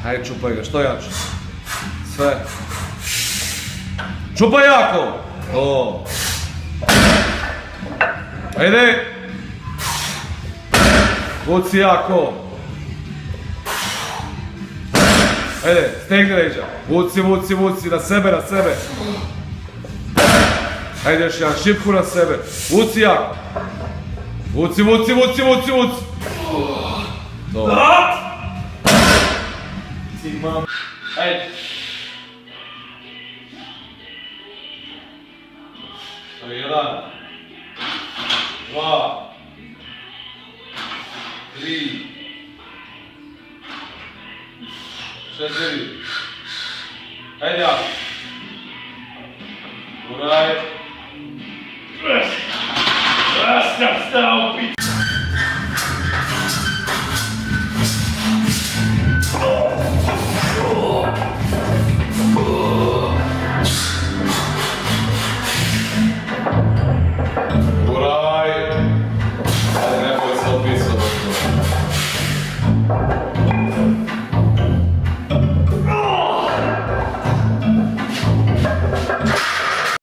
Ajde, čupaj ga, što jače. Sve. Čupaj jako! To. Ajde! Vuci jako! Ajde, stegni leđa. Vuci, vuci, vuci, na sebe, na sebe. Ajde još jedan, šipku na sebe. Vuci jako. Vuci, vuci, vuci, vuci, vuci. To. Ajde. To je 1, 2, 3, 4. Ajde jako. Uraj. Stao,